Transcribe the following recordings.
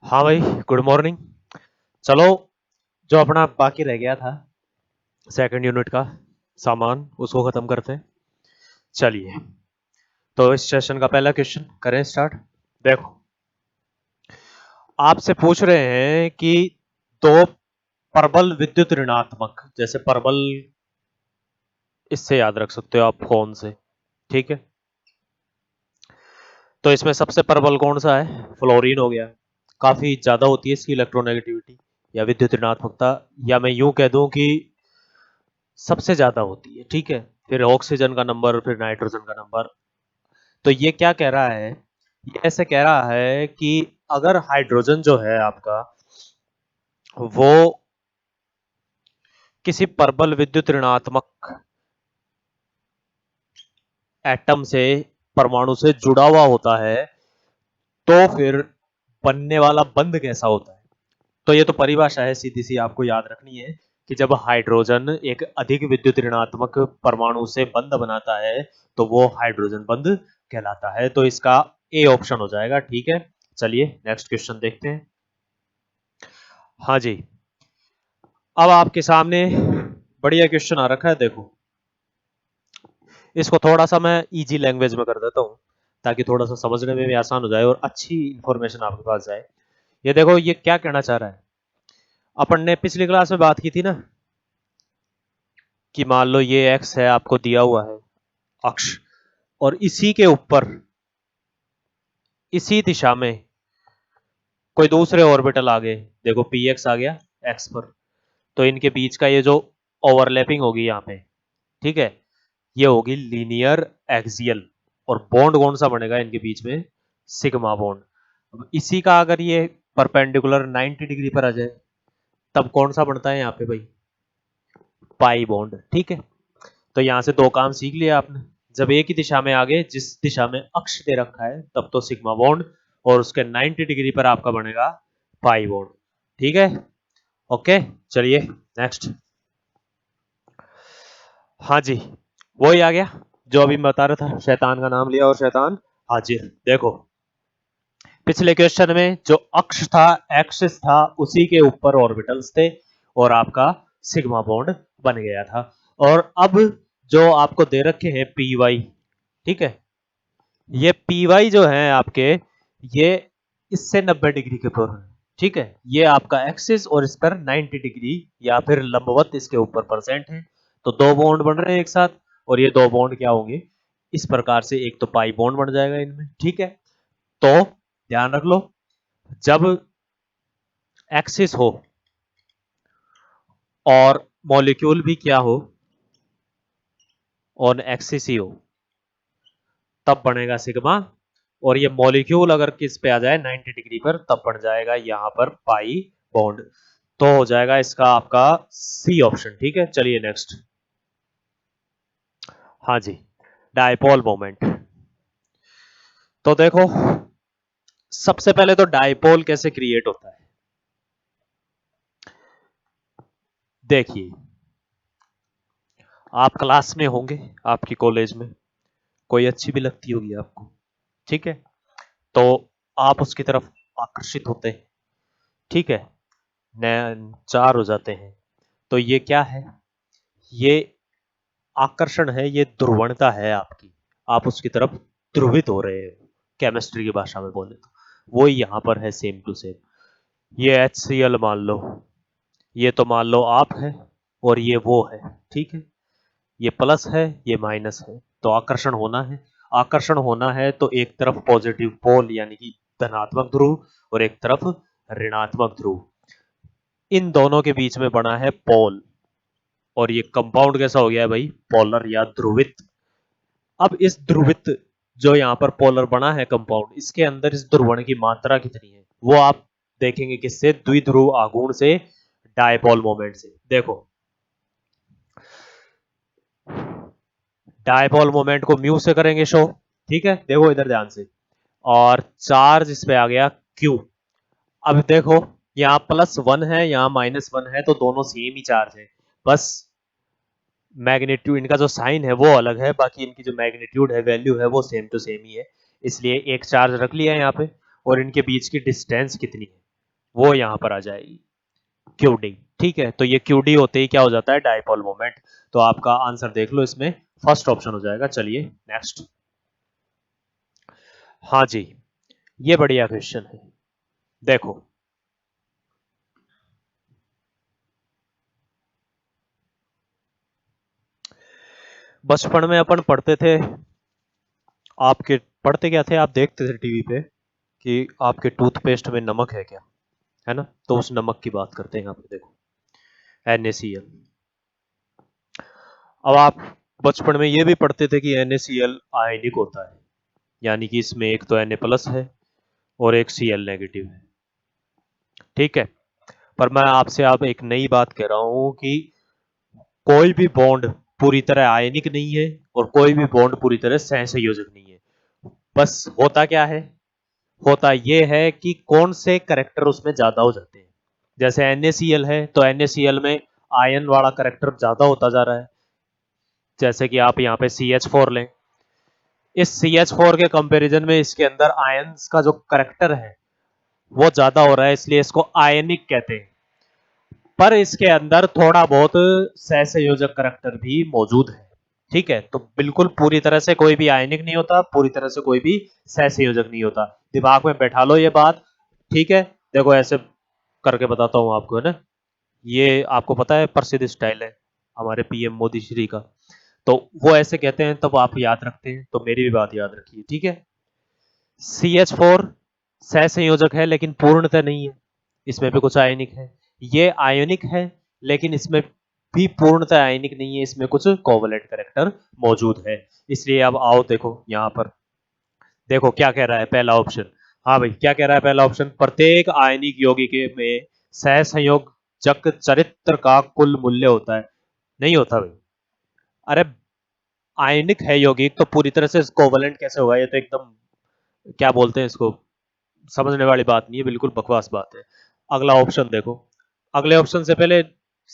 हाँ भाई, good morning. चलो, जो अपना बाकी रह गया था सेकंड यूनिट का सामान, उसको खत्म करते हैं। चलिए, तो इस सेशन का पहला क्वेश्चन करें स्टार्ट। देखो, आपसे पूछ रहे हैं कि दो प्रबल विद्युत ऋणात्मक, जैसे प्रबल इससे याद रख सकते हो आप फोन से, ठीक है। तो इसमें सबसे प्रबल कौन सा है? फ्लोरीन हो गया। काफी ज्यादा होती है इसकी इलेक्ट्रोनेगेटिविटी या विद्युत ऋणात्मकता, या मैं यूं कह दूं कि सबसे ज्यादा होती है, ठीक है। फिर ऑक्सीजन का नंबर, फिर नाइट्रोजन का नंबर। तो ये क्या कह रहा है? ये ऐसे कह रहा है कि अगर हाइड्रोजन जो है आपका, वो किसी प्रबल विद्युत ऋणात्मक एटम से, परमाणु से जुड़ा हुआ होता है, तो फिर बनने वाला बंध कैसा होता है? तो ये तो परिभाषा है, सीधी सी आपको याद रखनी है कि जब हाइड्रोजन एक अधिक विद्युत ऋणात्मक परमाणु से बंध बनाता है, तो वो हाइड्रोजन बंध कहलाता है। तो इसका ए ऑप्शन हो जाएगा, ठीक है। चलिए नेक्स्ट क्वेश्चन देखते हैं। हाँ जी, अब आपके सामने बढ़िया क्वेश्चन आ रखा है, देखो। इसको थोड़ा सा मैं इजी लैंग्वेज में कर देता हूँ, ताकि थोड़ा सा समझने में भी आसान हो जाए और अच्छी इंफॉर्मेशन आपके पास जाए। ये देखो, ये क्या कहना चाह रहा है। अपन ने पिछली क्लास में बात की थी ना, कि मान लो ये एक्स है, आपको दिया हुआ है अक्ष, और इसी के ऊपर, इसी दिशा में कोई दूसरे ऑर्बिटल आ गए। देखो पी एक्स आ गया एक्स पर, तो इनके बीच का ये जो ओवरलैपिंग होगी यहाँ पे, ठीक है, ये होगी लीनियर एक्सियल। और बॉन्ड कौन सा बनेगा इनके बीच में? Sigma bond. अब इसी का अगर ये परपेंडिकुलर 90 डिग्री पर आ जाए, तब कौन सा बनता है यहाँ पे भाई? पाई बॉन्ड, ठीक है। तो यहां से दो काम सीख लिया आपने। जब एक ही दिशा में आगे, जिस दिशा में अक्ष दे रखा है, तब तो सिग्मा बॉन्ड, और उसके 90 डिग्री पर आपका बनेगा पाई बॉन्ड, ठीक है। ओके, चलिए नेक्स्ट। हाँ जी, वही आ गया जो अभी मैं बता रहा था, शैतान का नाम लिया और शैतान हाजिर। देखो, पिछले क्वेश्चन में जो अक्ष था, एक्सिस था, उसी के ऊपर ऑर्बिटल्स थे, और आपका सिग्मा बॉन्ड बन गया था। और अब जो आपको दे रखे हैं पी वाई, ठीक है, ये पी वाई जो है आपके, ये इससे 90 डिग्री के ऊपर है, ठीक है। ये आपका एक्सिस और इस पर 90 डिग्री या फिर लंबवत इसके ऊपर परसेंट है। तो दो बॉन्ड बन रहे हैं एक साथ, और ये दो बॉन्ड क्या होंगे इस प्रकार से? एक तो पाई बॉन्ड बन जाएगा इनमें, ठीक है। तो ध्यान रख लो, जब एक्सिस हो और मॉलिक्यूल भी क्या हो, ऑन एक्सिस ही हो, तब बनेगा सिग्मा। और ये मॉलिक्यूल अगर किस पे आ जाए 90 डिग्री पर, तब बन जाएगा यहाँ पर पाई बॉन्ड। तो हो जाएगा इसका आपका सी ऑप्शन, ठीक है। चलिए नेक्स्ट। हाँ जी, डायपोल मोमेंट। तो देखो, सबसे पहले तो डायपोल कैसे क्रिएट होता है, देखिए। आप क्लास में होंगे, आपकी कॉलेज में कोई अच्छी भी लगती होगी आपको, ठीक है। तो आप उसकी तरफ आकर्षित होते हैं, ठीक है, चार हो जाते हैं। तो ये क्या है? ये आकर्षण है, ये ध्रुवणता है आपकी। आप उसकी तरफ ध्रुवित हो रहे हो, केमिस्ट्री की भाषा में बोले तो वो यहाँ पर है सेम टू सेम। ये HCl मान लो, ये तो मान लो आप है, और ये वो है, ठीक है। ये प्लस है, ये माइनस है, तो आकर्षण होना है। आकर्षण होना है तो एक तरफ पॉजिटिव पोल यानी कि धनात्मक ध्रुव, और एक तरफ ऋणात्मक ध्रुव। इन दोनों के बीच में बना है पोल, और ये कंपाउंड कैसा हो गया है भाई? पोलर या ध्रुवित। अब इस ध्रुवित, जो यहाँ पर पोलर बना है कंपाउंड, इसके अंदर इस ध्रुवण की मात्रा कितनी है, वो आप देखेंगे किससे? द्विध्रुव आघूर्ण से, डायपोल मोमेंट से। देखो, डायपोल मोमेंट को म्यू से करेंगे शो, ठीक है। देखो इधर ध्यान से, और चार्ज इस पे आ गया क्यू। अब देखो, यहाँ +1 है, यहाँ -1 है, तो दोनों सेम ही चार्ज है, बस मैग्नीट्यूड इनका जो साइन है वो अलग है, बाकी इनकी जो मैग्नीट्यूड है, वैल्यू है, वो सेम टू सेम ही है। इसलिए एक चार्ज रख लिया है यहाँ पे। और इनके बीच की डिस्टेंस कितनी है? वो यहां पर आ जाएगी क्यूडी। ठीक है, तो ये क्यूडी होते ही क्या हो जाता है, डायपोल मोमेंट। तो आपका आंसर देख लो, इसमें फर्स्ट ऑप्शन हो जाएगा। चलिए नेक्स्ट। हाँ जी, ये बढ़िया क्वेश्चन है। देखो, बचपन में अपन पढ़ते थे, आपके पढ़ते क्या थे, आप देखते थे टीवी पे कि आपके टूथपेस्ट में नमक है क्या, है ना। तो उस नमक की बात करते हैं यहाँ पे, देखो NaCl। अब आप बचपन में ये भी पढ़ते थे कि NaCl आयनिक होता है, यानी कि इसमें एक तो Na प्लस है और एक Cl नेगेटिव है। ठीक है, पर मैं आपसे आप एक नई बात कह रहा हूं कि कोई भी बॉन्ड पूरी तरह आयनिक नहीं है और कोई भी बॉन्ड पूरी तरह सहसंयोजक नहीं है। बस होता क्या है, होता यह है कि कौन से करेक्टर उसमें ज्यादा हो जाते हैं। जैसे NaCl है तो NaCl में आयन वाला करेक्टर ज्यादा होता जा रहा है। जैसे कि आप यहाँ पे CH4 लें, इस CH4 के कंपैरिजन में इसके अंदर आयंस का जो करेक्टर है वो ज्यादा हो रहा है, इसलिए इसको आयनिक कहते हैं। पर इसके अंदर थोड़ा बहुत सहसंयोजक करेक्टर भी मौजूद है। ठीक है, तो बिल्कुल पूरी तरह से कोई भी आयनिक नहीं होता, पूरी तरह से कोई भी सहसंयोजक नहीं होता। दिमाग में बैठा लो ये बात। ठीक है, देखो ऐसे करके बताता हूँ आपको, है ना। ये आपको पता है प्रसिद्ध स्टाइल है हमारे PM मोदी श्री का, तो वो ऐसे कहते हैं तब आप याद रखते हैं, तो मेरी भी बात याद रखिए। ठीक है, CH4 सहसंयोजक है लेकिन पूर्णतः नहीं है, इसमें भी कुछ आयनिक है। ये आयनिक है लेकिन इसमें भी पूर्णतः आयनिक नहीं है, इसमें कुछ कोवलेंट करेक्टर मौजूद है। इसलिए अब आओ देखो यहाँ पर, देखो क्या कह रहा है पहला ऑप्शन। हाँ भाई, क्या कह रहा है पहला ऑप्शन, प्रत्येक आयनिक यौगिक में सहसंयोजक चरित्र का कुल मूल्य होता है। नहीं होता भाई। अरे आयनिक है यौगिक तो पूरी तरह से कोवलेंट कैसे होगा, ये तो एकदम क्या बोलते हैं इसको, समझने वाली बात नहीं है, बिल्कुल बकवास बात है। अगला ऑप्शन देखो, अगले ऑप्शन से पहले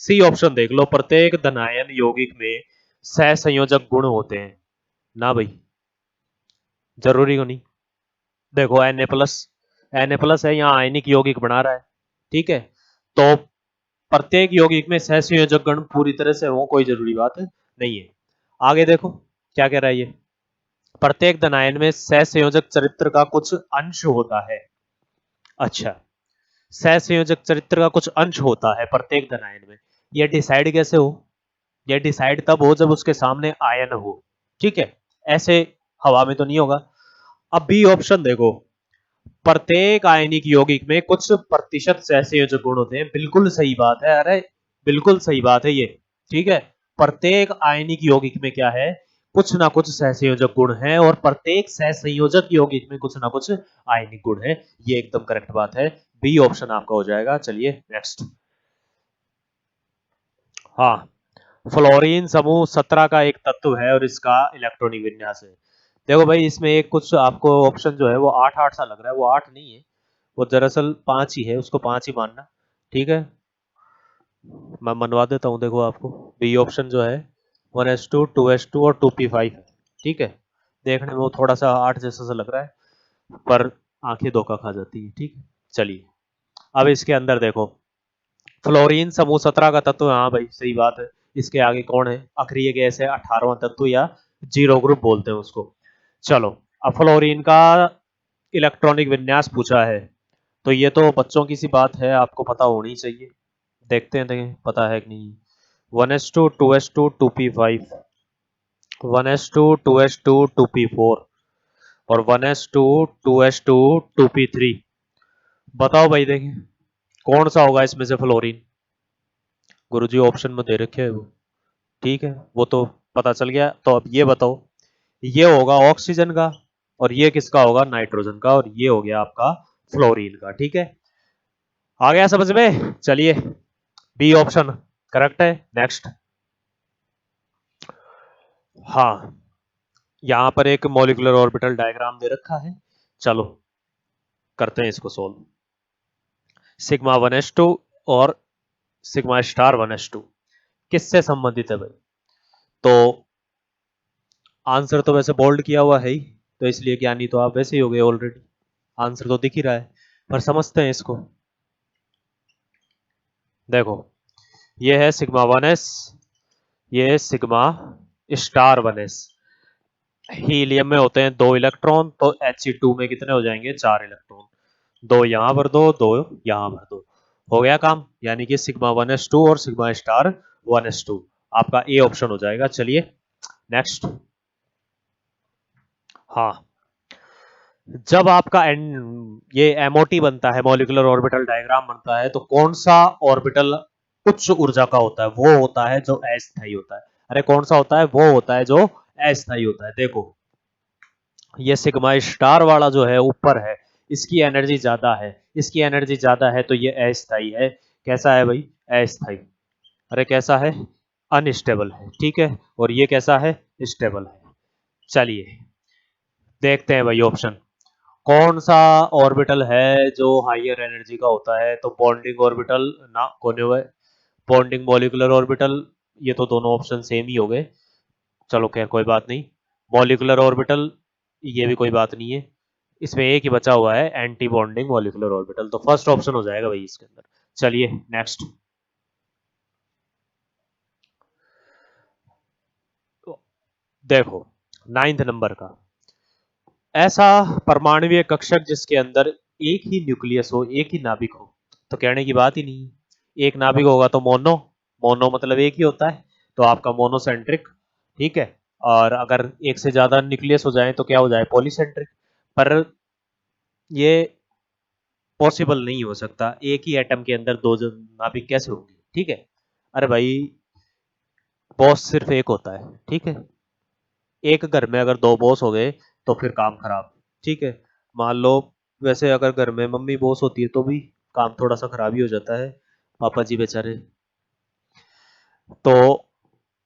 सी ऑप्शन देख लो, प्रत्येक धनायन यौगिक में सहसंयोजक गुण होते हैं। ना भाई, जरूरी को नहीं। देखो Na प्लस है, यहाँ आयनिक यौगिक बना रहा है। ठीक है, तो प्रत्येक यौगिक में सहसंयोजक गण पूरी तरह से हो, कोई जरूरी बात नहीं है। आगे देखो क्या कह रहा है ये, प्रत्येक धनायन में सहसंयोजक चरित्र का कुछ अंश होता है। अच्छा, सहसंयोजक चरित्र का कुछ अंश होता है प्रत्येक धनायन में, यह डिसाइड कैसे हो, यह डिसाइड तब हो जब उसके सामने आयन हो। ठीक है, ऐसे हवा में तो नहीं होगा। अब बी ऑप्शन देखो, प्रत्येक आयनिक यौगिक में कुछ प्रतिशत सहसंयोजक गुण होते हैं। बिल्कुल सही बात है, अरे बिल्कुल सही बात है ये। ठीक है, प्रत्येक आयनिक यौगिक में क्या है, कुछ ना कुछ सहसंयोजक गुण है, और प्रत्येक सहसंयोजक यौगिक में कुछ ना कुछ आयनिक गुण है। ये एकदम करेक्ट बात है, बी ऑप्शन आपका हो जाएगा। चलिए नेक्स्ट। हाँ, फ्लोरीन समूह 17 का एक तत्व है और इसका इलेक्ट्रॉनिक विन्यास है। देखो भाई, इसमें एक कुछ आपको ऑप्शन जो है वो 8 8 सा लग रहा है, वो 8 नहीं है, वो दरअसल 5 ही है, उसको 5 ही मानना। ठीक है, मैं मनवा देता हूँ, देखो आपको बी ऑप्शन जो है 1s2 2s2 और 2p5 है। ठीक है, देखने में वो थोड़ा सा 8 जैसा सा लग रहा है, पर आंखें धोखा खा जाती है। ठीक है, चलिए अब इसके अंदर देखो, फ्लोरीन समूह 17 का तत्व है। हाँ भाई सही बात है, इसके आगे कौन है, अक्रिय गैस है, 18वां तत्व या जीरो ग्रुप बोलते हैं उसको। चलो, अब फ्लोरीन का इलेक्ट्रॉनिक विन्यास पूछा है, तो ये तो बच्चों की सी बात है, आपको पता होनी चाहिए। देखते हैं, देखें पता है कि नहीं। 1s2 2s2 2p5, 1s2 2s2 2p4 और 1s2 2s2 2p3। बताओ भाई, देखें कौन सा होगा इसमें से फ्लोरीन। गुरुजी ऑप्शन में दे रखे है वो। ठीक है, वो तो पता चल गया, तो अब ये बताओ, ये होगा ऑक्सीजन का और ये किसका होगा, नाइट्रोजन का, और ये हो गया आपका फ्लोरीन का। ठीक है, आ गया समझ में। चलिए, बी ऑप्शन करेक्ट है। नेक्स्ट। हाँ, यहां पर एक मॉलिक्यूलर ऑर्बिटल डायग्राम दे रखा है, चलो करते हैं इसको सोल्व। सिग्मा 1s2 और सिग्मा स्टार 1s2 किससे संबंधित है भाई, तो आंसर तो वैसे बोल्ड किया हुआ है ही, तो इसलिए ज्ञानी तो आप वैसे ही हो गए ऑलरेडी, आंसर तो दिख ही रहा है, पर समझते हैं इसको। देखो ये है सिग्मा 1s, ये है सिग्मा स्टार 1s। हीलियम में होते हैं 2 इलेक्ट्रॉन, तो He2 में कितने हो जाएंगे, 4 इलेक्ट्रॉन। 2 यहां भर दो, 2 यहां भर दो, हो गया काम। यानी कि सिग्मा 1s2 और सिग्मा स्टार 1s2 आपका ए ऑप्शन हो जाएगा। चलिए नेक्स्ट। हाँ, जब आपका ये एमओटी बनता है, मॉलिक्यूलर ऑर्बिटल डायग्राम बनता है, तो कौन सा ऑर्बिटल उच्च ऊर्जा का होता है? वो होता है जो अस्थायी होता है। अरे कौन सा होता है? वो होता है जो अस्थायी होता है। देखो ये सिग्मा स्टार वाला जो है ऊपर है, इसकी एनर्जी ज्यादा है, इसकी एनर्जी ज्यादा है, तो ये अस्थायी है। कैसा है भाई? अस्थायी। अरे कैसा है? अनस्टेबल है, ठीक है। और ये कैसा है? स्टेबल है। चलिए देखते हैं भाई ऑप्शन। कौन सा ऑर्बिटल है जो हाइयर एनर्जी का होता है? तो बॉन्डिंग ऑर्बिटल ना, कौन है? बॉन्डिंग मॉलिक्यूलर ऑर्बिटल, ये तो दोनों ऑप्शन सेम ही हो गए। चलो खैर कोई बात नहीं। मॉलिक्यूलर ऑर्बिटल, ये भी कोई बात नहीं है। इसमें एक ही बचा हुआ है, एंटी बॉन्डिंग मॉलिक्यूलर ऑर्बिटल, तो फर्स्ट ऑप्शन हो जाएगा भाई इसके अंदर। चलिए नेक्स्ट। देखो 9th नंबर का, ऐसा परमाणुीय कक्षक जिसके अंदर एक ही न्यूक्लियस हो, एक ही नाभिक हो, तो कहने की बात ही नहीं है। एक नाभिक होगा तो मोनो, मोनो मतलब एक ही होता है, तो आपका मोनोसेंट्रिक, ठीक है। और अगर एक से ज्यादा न्यूक्लियस हो जाए तो क्या हो जाए? पॉलीसेंट्रिक। पर ये पॉसिबल नहीं हो सकता, एक ही एटम के अंदर दो नाभिक कैसे होंगे, ठीक है। अरे भाई बॉस सिर्फ एक होता है, ठीक है। एक घर में अगर दो बॉस हो गए तो फिर काम खराब, ठीक है। मान लो, वैसे अगर घर में मम्मी बॉस होती है तो भी काम थोड़ा सा खराब ही हो जाता है, पापा जी बेचारे। तो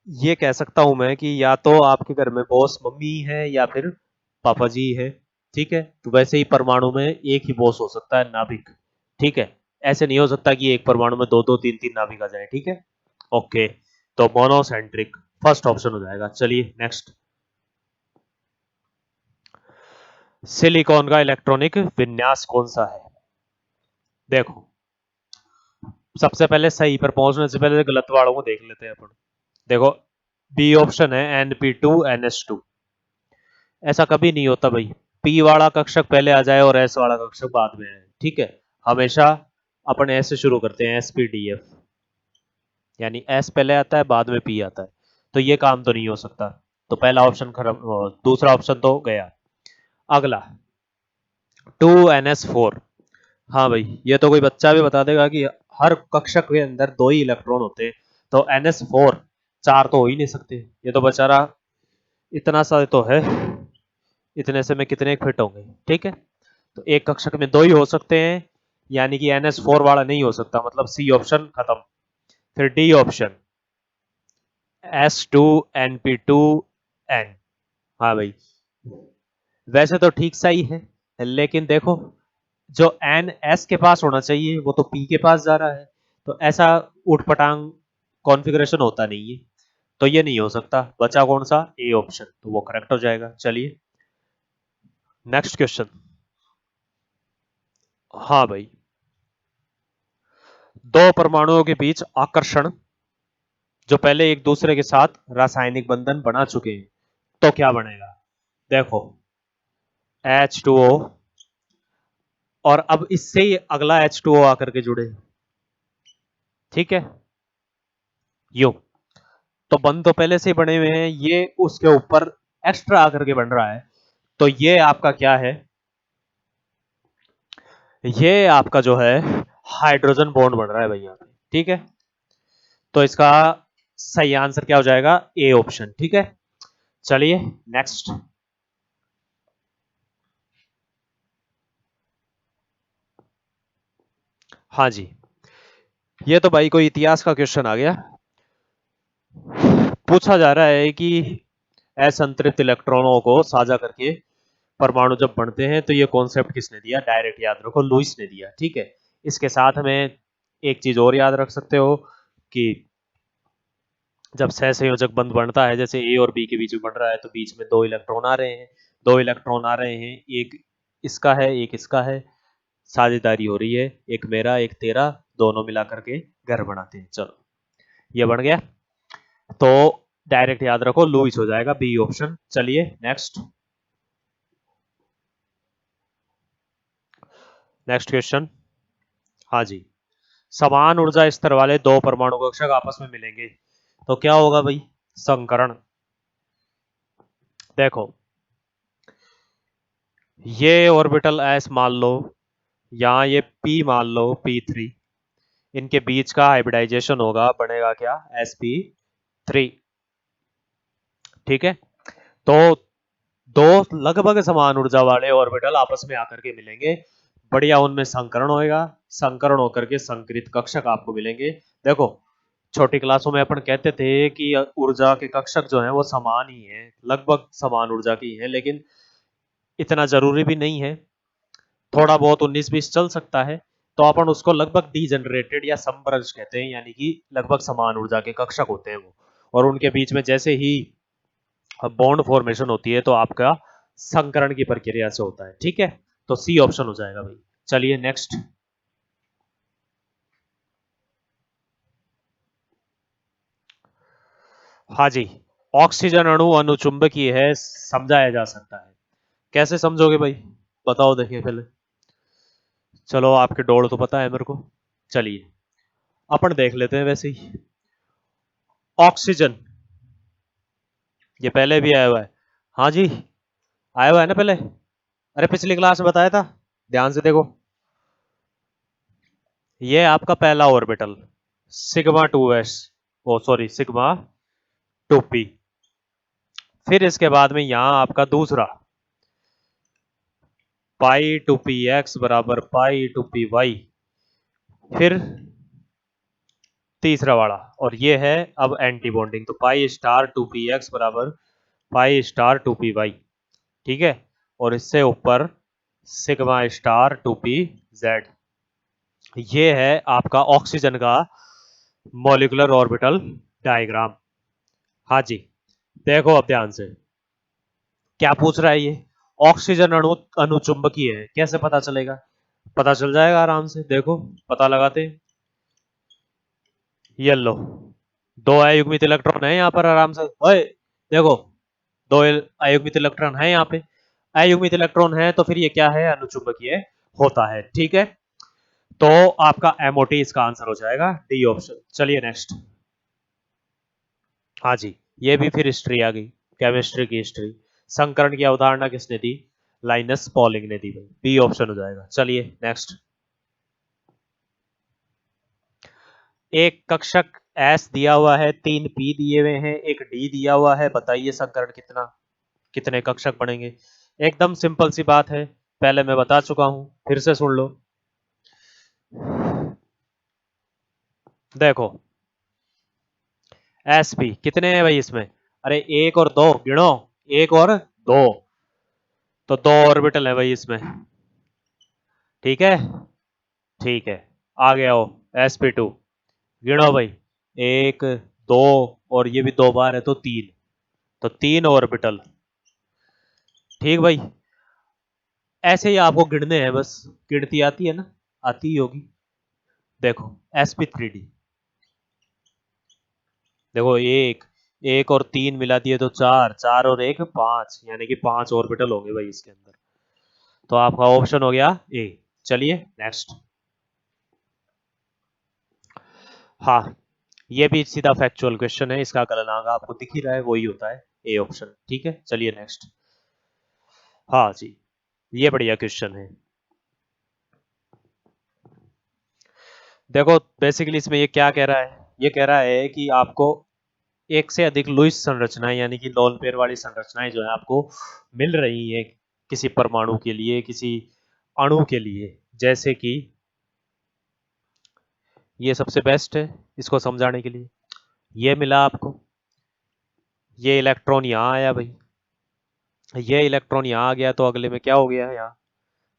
ये कह सकता हूं मैं कि या तो आपके घर में बॉस मम्मी है या फिर पापा जी है, ठीक है। तो वैसे ही परमाणु में एक ही बॉस हो सकता है, नाभिक, ठीक है। ऐसे नहीं हो सकता कि एक परमाणु में दो दो तीन तीन नाभिक आ जाए, ठीक है। ओके, तो मोनोसेंट्रिक फर्स्ट ऑप्शन हो जाएगा। चलिए नेक्स्ट। सिलिकॉन का इलेक्ट्रॉनिक विन्यास कौन सा है? देखो सबसे पहले सही पर पहुंचने से पहले गलत वालों को देख लेते हैं अपन। देखो बी ऑप्शन है Np2NH2। ऐसा कभी नहीं होता भाई, पी वाला कक्षक पहले आ जाए और एस वाला कक्षक बाद में आए, ठीक है। हमेशा अपन एस से शुरू करते हैं, SpDF, यानी एस पहले आता है बाद में पी आता है। तो ये काम तो नहीं हो सकता, तो पहला ऑप्शन खराब, दूसरा ऑप्शन तो गया। अगला 2NS4। हाँ भाई, ये तो कोई बच्चा भी बता देगा कि हर कक्षक के अंदर दो ही इलेक्ट्रॉन होते हैं, तो NS4 चार तो हो ही नहीं सकते। ये तो बेचारा इतना सा तो है, इतने से में कितने फिट होंगे, ठीक है। तो एक कक्षक में दो ही हो सकते हैं, यानी कि NS4 वाला नहीं हो सकता, मतलब सी ऑप्शन खत्म। फिर डी ऑप्शन S2Np2N। हाँ भाई, वैसे तो ठीक सा ही है, लेकिन देखो जो एन एस के पास होना चाहिए वो तो पी के पास जा रहा है, तो ऐसा उठपटांग कॉन्फ़िगरेशन होता नहीं है, तो ये नहीं हो सकता। बचा कौन सा? ए ऑप्शन, तो वो करेक्ट हो जाएगा। चलिए नेक्स्ट क्वेश्चन। हाँ भाई, दो परमाणुओं के बीच आकर्षण जो पहले एक दूसरे के साथ रासायनिक बंधन बना चुके हैं, तो क्या बनेगा? देखो H2O, और अब इससे ही अगला H2O आकर के जुड़े, ठीक है। यू, तो बंद तो पहले से ही बने हुए हैं, ये उसके ऊपर एक्स्ट्रा आकर के बन रहा है, तो ये आपका क्या है? ये आपका जो है हाइड्रोजन बॉन्ड बन रहा है भाई यहाँ पे, ठीक है। तो इसका सही आंसर क्या हो जाएगा? ए ऑप्शन, ठीक है। चलिए नेक्स्ट। हाँ जी, ये तो भाई कोई इतिहास का क्वेश्चन आ गया। पूछा जा रहा है कि असंतृप्त इलेक्ट्रॉनों को साझा करके परमाणु जब बनते हैं तो ये कॉन्सेप्ट किसने दिया? डायरेक्ट याद रखो, लुईस ने दिया, ठीक है। इसके साथ में एक चीज और याद रख सकते हो कि जब सहसंयोजक बंध बनता है, जैसे ए और बी के बीच में बन रहा है, तो बीच में दो इलेक्ट्रॉन आ रहे हैं, दो इलेक्ट्रॉन आ रहे हैं, एक इसका है एक इसका है, साझेदारी हो रही है, एक मेरा एक तेरा, दोनों मिला करके घर बनाते हैं। चलो ये बन गया, तो डायरेक्ट याद रखो लुईस हो जाएगा बी ऑप्शन। चलिए नेक्स्ट क्वेश्चन। हाँ जी, समान ऊर्जा स्तर वाले दो परमाणु कक्षक आपस में मिलेंगे तो क्या होगा भाई? संकरण। देखो ये ऑर्बिटल एस मान लो, यहां ये पी मान लो, P3, इनके बीच का हाइब्रिडाइजेशन होगा, बनेगा क्या? sp3। ठीक है, तो दो लगभग समान ऊर्जा वाले ऑर्बिटल आपस में आकर के मिलेंगे, बढ़िया, उनमें संकरण होएगा, संकरण होकर के संकरित कक्षक आपको मिलेंगे। देखो छोटी क्लासों में अपन कहते थे कि ऊर्जा के कक्षक जो हैं वो समान ही हैं, लगभग समान ऊर्जा की हैं, लेकिन इतना जरूरी भी नहीं है, थोड़ा बहुत 19-20 चल सकता है, तो अपन उसको लगभग डीजनरेटेड या समप्रज कहते हैं, यानी कि लगभग समान ऊर्जा के कक्षक होते हैं वो, और उनके बीच में जैसे ही बॉन्ड फॉर्मेशन होती है तो आपका संकरण की प्रक्रिया से होता है। ठीक है, तो सी ऑप्शन हो जाएगा भाई। चलिए नेक्स्ट। हाँ जी, ऑक्सीजन अणु अनुचुंबकीय है, समझाया जा सकता है। कैसे समझोगे भाई? बताओ, देखिए पहले। चलो आपके डोड़ तो पता है मेरे को, चलिए अपन देख लेते हैं वैसे ही। ऑक्सीजन ये पहले भी आया हुआ है। हाँ जी, आया हुआ है ना पहले, अरे पिछली क्लास में बताया था, ध्यान से देखो। ये आपका पहला ऑर्बिटल सिग्मा 2s, ओ सॉरी सिग्मा 2p, फिर इसके बाद में यहां आपका दूसरा पाई 2px बराबर पाई 2py, फिर तीसरा वाला, और ये है अब एंटी बॉन्डिंग, तो पाई स्टार 2px बराबर पाई स्टार 2py। ठीक है, और इससे ऊपर सिग्मा स्टार 2pz। ये है आपका ऑक्सीजन का मॉलिक्यूलर ऑर्बिटल डायग्राम। हाँ जी, देखो अब ध्यान से क्या पूछ रहा है ये। ऑक्सीजन अणु अनुचुंबकीय है, कैसे पता चलेगा? पता चल जाएगा आराम से, देखो पता लगाते हैं। ये लो, दो अयुग्मित इलेक्ट्रॉन है यहाँ पर, आराम से ओए देखो, दो अयुग्मित इलेक्ट्रॉन है यहाँ पे, अयुग्मित इलेक्ट्रॉन है तो फिर ये क्या है? अनुचुंबकीय होता है। ठीक है, तो आपका एमओटी इसका आंसर हो जाएगा, डी ऑप्शन। चलिए नेक्स्ट। हाँ जी, ये भी फिर हिस्ट्री आ गई, केमिस्ट्री की हिस्ट्री। संकरण की अवधारणा किसने दी? लाइनस पॉलिंग ने दी भाई, बी ऑप्शन हो जाएगा। चलिए नेक्स्ट। एक कक्षक एस दिया हुआ है, 3 पी दिए हुए हैं, एक डी दिया हुआ है, बताइए संकरण कितने कक्षक बनेंगे? एकदम सिंपल सी बात है, पहले मैं बता चुका हूं, फिर से सुन लो। देखो एस पी कितने हैं भाई इसमें? अरे एक और दो गिनो, एक और दो, तो दो ऑर्बिटल है भाई इसमें। ठीक है, ठीक है, आगे आओ। sp2 गिनो भाई, एक, दो, और ये भी दो बार है तो तीन, तो तीन ऑर्बिटल। ठीक भाई, ऐसे ही आपको गिनने हैं बस, गिनती आती है ना, आती ही होगी। देखो sp3d, देखो एक, एक और तीन मिला दिए तो चार, चार और एक पांच, यानी कि पांच ऑर्बिटल होंगे भाई इसके अंदर, तो आपका ऑप्शन हो गया ए। चलिए नेक्स्ट। हाँ, ये भी सीधा फैक्चुअल क्वेश्चन है, इसका गलनांक आपको दिख ही रहा है, वही होता है ए ऑप्शन। ठीक है, चलिए नेक्स्ट। हाँ जी, ये बढ़िया क्वेश्चन है। देखो बेसिकली इसमें ये क्या कह रहा है, ये कह रहा है कि आपको एक से अधिक लुईस संरचनाएं, यानी कि लोन पेयर वाली संरचनाएं जो है आपको मिल रही है किसी परमाणु के लिए, किसी अणु के लिए, जैसे कि ये सबसे बेस्ट है इसको समझाने के लिए। ये मिला आपको, ये इलेक्ट्रॉन यहाँ आया भाई, ये इलेक्ट्रॉन यहाँ आ गया, तो अगले में क्या हो गया यहाँ?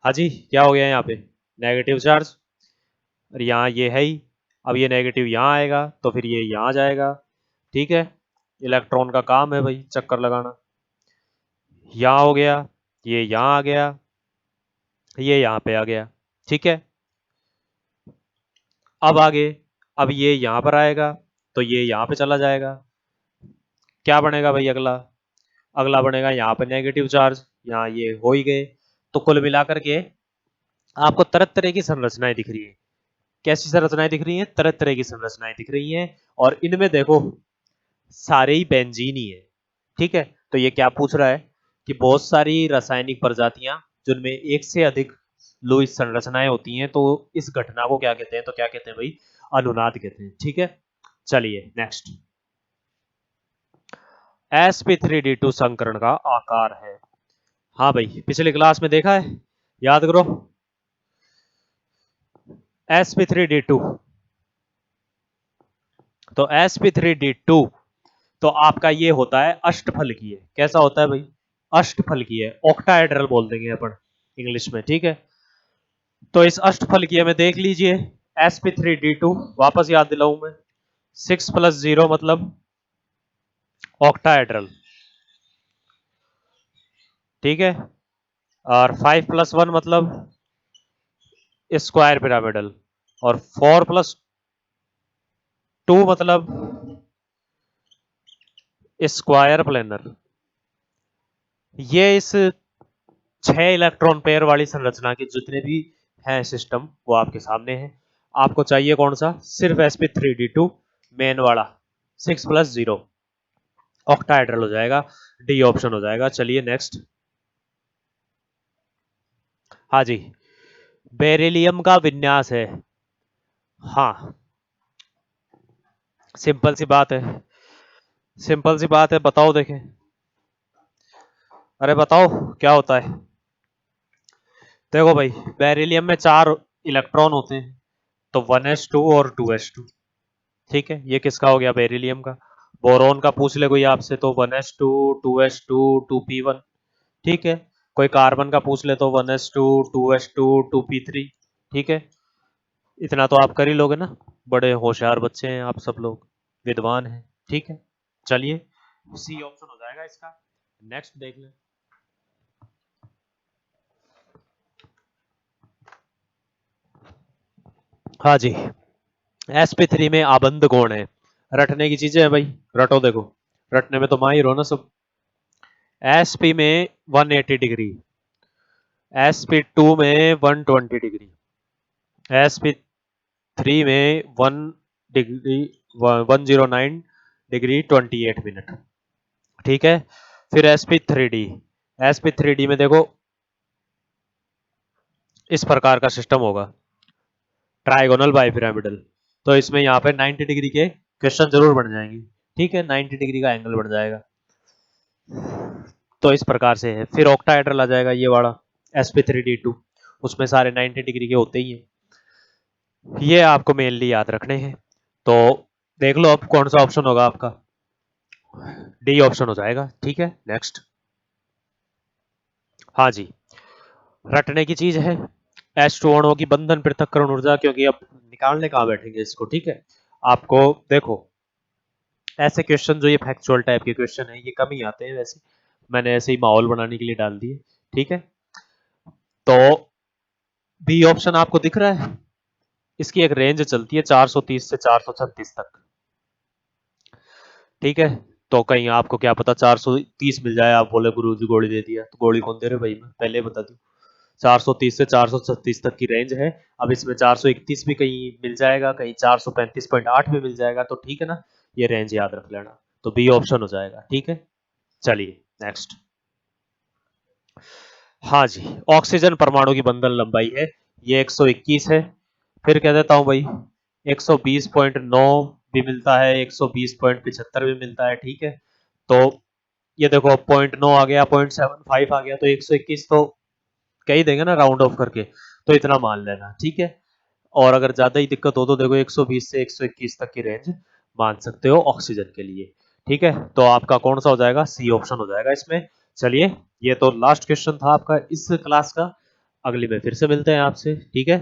हाँ जी, क्या हो गया यहाँ पे? नेगेटिव चार्ज, और यहाँ ये है ही, अब ये नेगेटिव यहाँ आएगा तो फिर ये यहाँ जाएगा। ठीक है, इलेक्ट्रॉन का काम है भाई चक्कर लगाना। यहाँ हो गया, ये यहाँ आ गया, ये यहाँ पे आ गया। ठीक है, अब आगे, अब ये यहां पर आएगा तो ये यहां पे चला जाएगा, क्या बनेगा भाई अगला, अगला बनेगा यहाँ पे नेगेटिव चार्ज, यहाँ ये हो ही गए। तो कुल मिलाकर के आपको तरह तरह की संरचनाएं दिख रही है। कैसी संरचनाएं दिख रही हैं? तरह तरह की संरचनाएं दिख रही हैं, और इनमें देखो सारे ही बेंजीन ही है। ठीक है, तो ये क्या पूछ रहा है कि बहुत सारी रासायनिक प्रजातियां जिनमें एक से अधिक लुईस संरचनाएं होती हैं, तो इस घटना को क्या कहते हैं? तो क्या कहते हैं भाई? अनुनाद कहते हैं। ठीक है, चलिए नेक्स्ट, sp3d2 संकरण का आकार है। हाँ भाई, पिछले क्लास में देखा है, याद करो। sp3d2, तो sp3d2 तो आपका ये होता है अष्टफलकीय। कैसा होता है भाई? अष्टफलकीय, ऑक्टाहेड्रल बोल देंगे अपन इंग्लिश में। ठीक है, तो इस अष्टफलकीय में देख लीजिए sp3d2, वापस याद दिलाऊं मैं, 6+0 मतलब ऑक्टाहेड्रल, ठीक है, और 5+1 मतलब स्क्वायर पिरामिडल, और 4+2 मतलब स्क्वायर प्लेनर। ये इस 6 इलेक्ट्रॉन पेयर वाली संरचना के जितने भी हैं सिस्टम, वो आपके सामने हैं। आपको चाहिए कौन सा? सिर्फ sp3d2 मेन वाला, 6+0 ऑक्टाहेड्रल हो जाएगा, डी ऑप्शन हो जाएगा। चलिए नेक्स्ट, हाँ जी, बेरिलियम का विन्यास है। हाँ, सिंपल सी बात है, सिंपल सी बात है, बताओ देखें। अरे बताओ क्या होता है? देखो भाई, बेरिलियम में 4 इलेक्ट्रॉन होते हैं, तो 1s2 और 2s2। ठीक है, ये किसका हो गया? बेरिलियम का। बोरोन का पूछ ले कोई आपसे तो 1s2 2s2 2p1। ठीक है, कोई कार्बन का पूछ ले तो 1s2 2s2 2p3। ठीक है, इतना तो आप कर ही लोगे ना, बड़े होशियार बच्चे हैं आप सब लोग, विद्वान हैं। ठीक है, चलिए सी ऑप्शन हो जाएगा इसका। नेक्स्ट देख लें, हाँ जी, sp3 में आबंध कोण है। रटने की चीजें है भाई, रटो देखो, रटने में तो माहिर हो ना सब। sp में 180 डिग्री, sp2 में 120 डिग्री, sp3 में 1 डिग्री 109 डिग्री 28 मिनट। ठीक है, फिर sp3d, sp3d में देखो इस प्रकार का सिस्टम होगा, ट्राइगोनल बाइपिरामिडल। तो इसमें यहाँ पे 90 डिग्री के क्वेश्चन जरूर बन जाएंगे। ठीक है, 90 डिग्री का एंगल बन जाएगा, तो इस प्रकार से है। फिर ऑक्टाहेड्रल आ जाएगा ये वाला sp3d2, उसमें सारे 90 डिग्री के होते ही हैं। ये आपको मेनली याद रखने हैं। तो देख लो अब कौन सा ऑप्शन होगा आपका, डी ऑप्शन हो जाएगा। ठीक है, नेक्स्ट, हाँ जी, रटने की चीज है। H2 अणुओं की बंधन पृथक्करण ऊर्जा, क्योंकि अब निकालने कहाँ बैठेंगे इसको। ठीक है, आपको देखो ऐसे क्वेश्चन जो ये फैक्चुअल टाइप के क्वेश्चन है, ये कम ही आते हैं वैसे, मैंने ऐसे ही माहौल बनाने के लिए डाल दिए। ठीक है, तो बी ऑप्शन आपको दिख रहा है, इसकी एक रेंज चलती है 430 से 436 तक। ठीक है, तो कहीं आपको क्या पता 430 मिल जाए, आप बोले गुरु जी गोली दे दिया, तो गोली कौन दे रहे भाई, मैं पहले बता दूं, 430 से 436 तक की रेंज है। अब इसमें 431 भी कहीं मिल जाएगा, कहीं 435.8 भी मिल जाएगा, तो ठीक है ना, ये रेंज याद रख लेना, तो बी ऑप्शन हो जाएगा। ठीक है, चलिए नेक्स्ट, हाँ जी, ऑक्सीजन परमाणु की बंधन लंबाई है ये 121 है। फिर कह देता हूं भाई 120.9 भी मिलता है, 120.75 भी मिलता है। ठीक है, तो ये देखो 0.9 आ गया, 0.75 आ गया, तो 121 तो कह ही देंगे ना राउंड ऑफ करके, तो इतना मान लेना। ठीक है, और अगर ज्यादा ही दिक्कत हो तो देखो 120 से 121 तक की रेंज मान सकते हो ऑक्सीजन के लिए। ठीक है, तो आपका कौन सा हो जाएगा? सी ऑप्शन हो जाएगा इसमें। चलिए, ये तो लास्ट क्वेश्चन था आपका इस क्लास का, अगली में फिर से मिलते हैं आपसे। ठीक है।